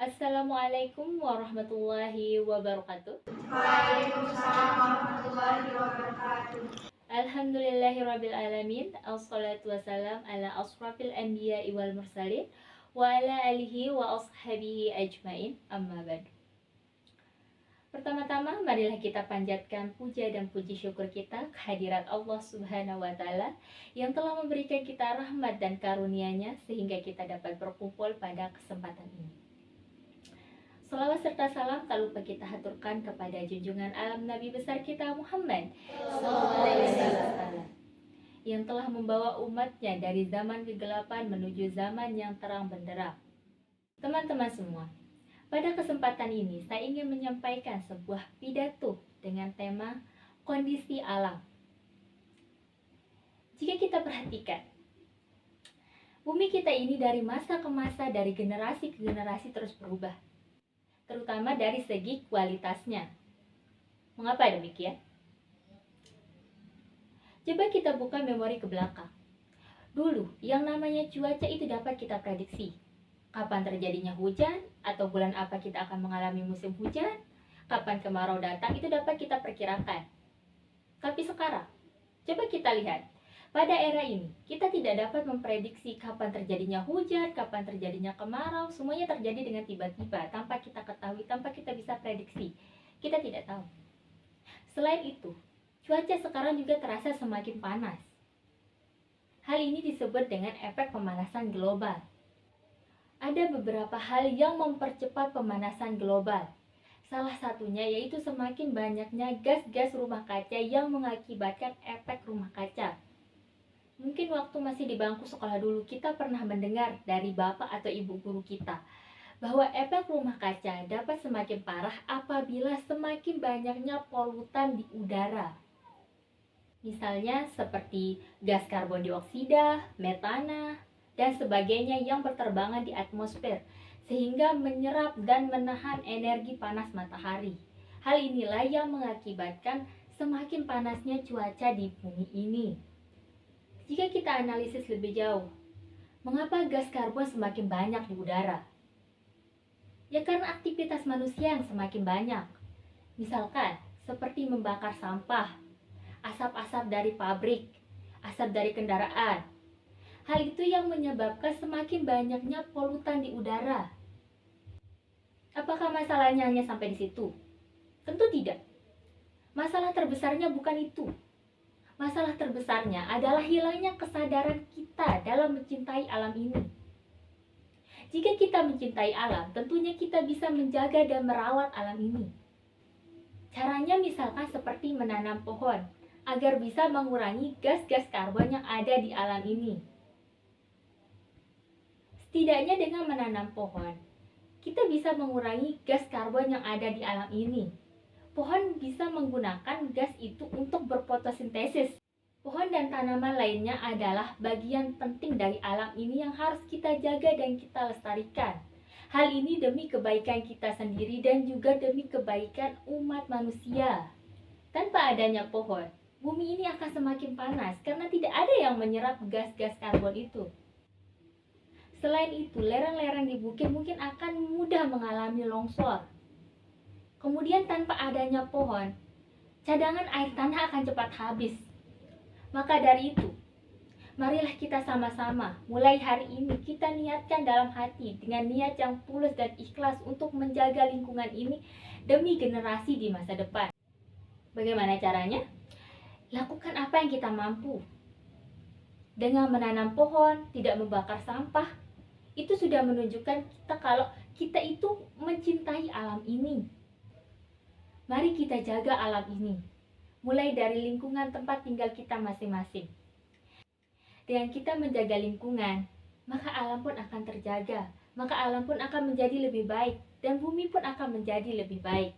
Assalamualaikum warahmatullahi wabarakatuh. Waalaikumsalam warahmatullahi wabarakatuh. Alhamdulillahirabbil alamin. Assalatu wassalam ala asrafil anbiya'i wal mursalin wa ala alihi wa ashabihi ajmain. Amma ba'du. Pertama-tama marilah kita panjatkan puja dan puji syukur kita kehadirat Allah Subhanahu wa taala yang telah memberikan kita rahmat dan karunia-Nya sehingga kita dapat berkumpul pada kesempatan ini. Salawat serta salam tak lupa kita haturkan kepada junjungan alam Nabi besar kita Muhammad SAW yang telah membawa umatnya dari zaman kegelapan menuju zaman yang terang benderang. Teman-teman semua, pada kesempatan ini saya ingin menyampaikan sebuah pidato dengan tema kondisi alam. Jika kita perhatikan, bumi kita ini dari masa ke masa, dari generasi ke generasi terus berubah, terutama dari segi kualitasnya. Mengapa demikian? Coba kita buka memori ke belakang. Dulu, yang namanya cuaca itu dapat kita prediksi. Kapan terjadinya hujan, atau bulan apa kita akan mengalami musim hujan, kapan kemarau datang, itu dapat kita perkirakan. Tapi sekarang, coba kita lihat. Pada era ini, kita tidak dapat memprediksi kapan terjadinya hujan, kapan terjadinya kemarau, semuanya terjadi dengan tiba-tiba, tanpa kita ketahui, tanpa kita bisa prediksi. Kita tidak tahu. Selain itu, cuaca sekarang juga terasa semakin panas. Hal ini disebut dengan efek pemanasan global. Ada beberapa hal yang mempercepat pemanasan global. Salah satunya yaitu semakin banyaknya gas-gas rumah kaca yang mengakibatkan efek rumah kaca. Mungkin waktu masih di bangku sekolah dulu kita pernah mendengar dari bapak atau ibu guru kita bahwa efek rumah kaca dapat semakin parah apabila semakin banyaknya polutan di udara. Misalnya seperti gas karbon dioksida, metana, dan sebagainya yang berterbangan di atmosfer sehingga menyerap dan menahan energi panas matahari. Hal inilah yang mengakibatkan semakin panasnya cuaca di bumi ini. Jika kita analisis lebih jauh, mengapa gas karbon semakin banyak di udara? Ya karena aktivitas manusia yang semakin banyak. Misalkan, seperti membakar sampah, asap-asap dari pabrik, asap dari kendaraan. Hal itu yang menyebabkan semakin banyaknya polutan di udara. Apakah masalahnya hanya sampai di situ? Tentu tidak. Masalah terbesarnya bukan itu. Masalah terbesarnya adalah hilangnya kesadaran kita dalam mencintai alam ini. Jika kita mencintai alam, tentunya kita bisa menjaga dan merawat alam ini. Caranya misalkan seperti menanam pohon, agar bisa mengurangi gas-gas karbon yang ada di alam ini. Setidaknya dengan menanam pohon, kita bisa mengurangi gas karbon yang ada di alam ini. Pohon bisa menggunakan gas itu untuk berfotosintesis. Pohon dan tanaman lainnya adalah bagian penting dari alam ini yang harus kita jaga dan kita lestarikan. Hal ini demi kebaikan kita sendiri dan juga demi kebaikan umat manusia. Tanpa adanya pohon, bumi ini akan semakin panas karena tidak ada yang menyerap gas-gas karbon itu. Selain itu, lereng-lereng di bukit mungkin akan mudah mengalami longsor. Kemudian tanpa adanya pohon, cadangan air tanah akan cepat habis. Maka dari itu, marilah kita sama-sama mulai hari ini kita niatkan dalam hati dengan niat yang tulus dan ikhlas untuk menjaga lingkungan ini demi generasi di masa depan. Bagaimana caranya? Lakukan apa yang kita mampu. Dengan menanam pohon, tidak membakar sampah, itu sudah menunjukkan kita kalau kita itu mencintai alam ini. Mari kita jaga alam ini, mulai dari lingkungan tempat tinggal kita masing-masing. Dengan kita menjaga lingkungan, maka alam pun akan terjaga, maka alam pun akan menjadi lebih baik, dan bumi pun akan menjadi lebih baik.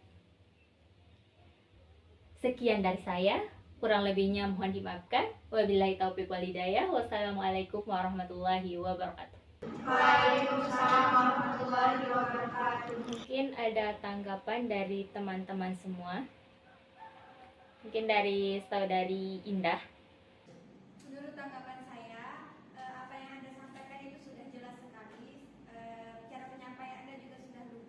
Sekian dari saya, kurang lebihnya mohon dimaafkan. Wabillahi taufiq wal hidayah. Wassalamualaikum warahmatullahi wabarakatuh. Waalaikumsalam warahmatullahi wabarakatuh. Mungkin ada tanggapan dari teman-teman semua. Mungkin dari saudari Indah. Menurut tanggapan saya, apa yang Anda sampaikan itu sudah jelas sekali. Cara penyampaian Anda juga sudah lugas.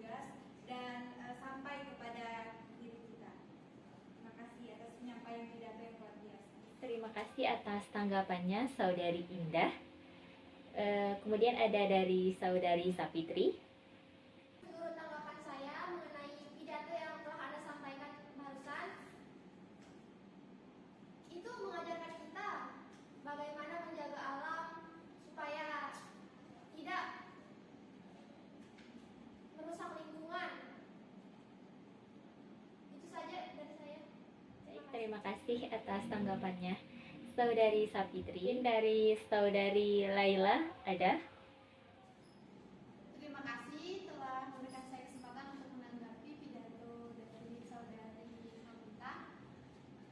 kasih atas tanggapannya Saudari Indah. Kemudian ada dari Saudari Sapitri. Menurut tanggapan saya mengenai pidato yang telah Anda sampaikan barusan, itu mengajarkan kita bagaimana menjaga alam supaya tidak merusak lingkungan. Itu saja dari saya. Baik, terima kasih atas tanggapannya Saudari Sapitri. Dari Saudari Laila ada. Terima kasih telah memberikan saya kesempatan untuk menanggapi pidato dari saudari Mamita.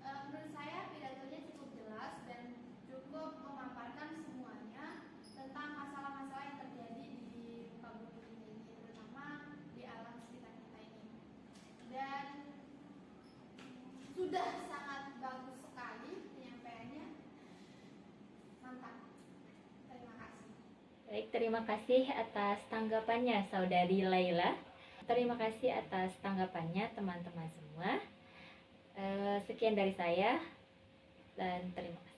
Menurut saya pidatonya cukup jelas dan cukup memaparkan semuanya tentang masalah-masalah yang terjadi di muka bumi ini, terutama di alam sekitar kita ini. Dan sudah sangat bagus sekali penyampaiannya. Mantap. Terima kasih. Baik, terima kasih atas tanggapannya Saudari Laila. Terima kasih atas tanggapannya teman-teman semua. Sekian dari saya dan terima kasih.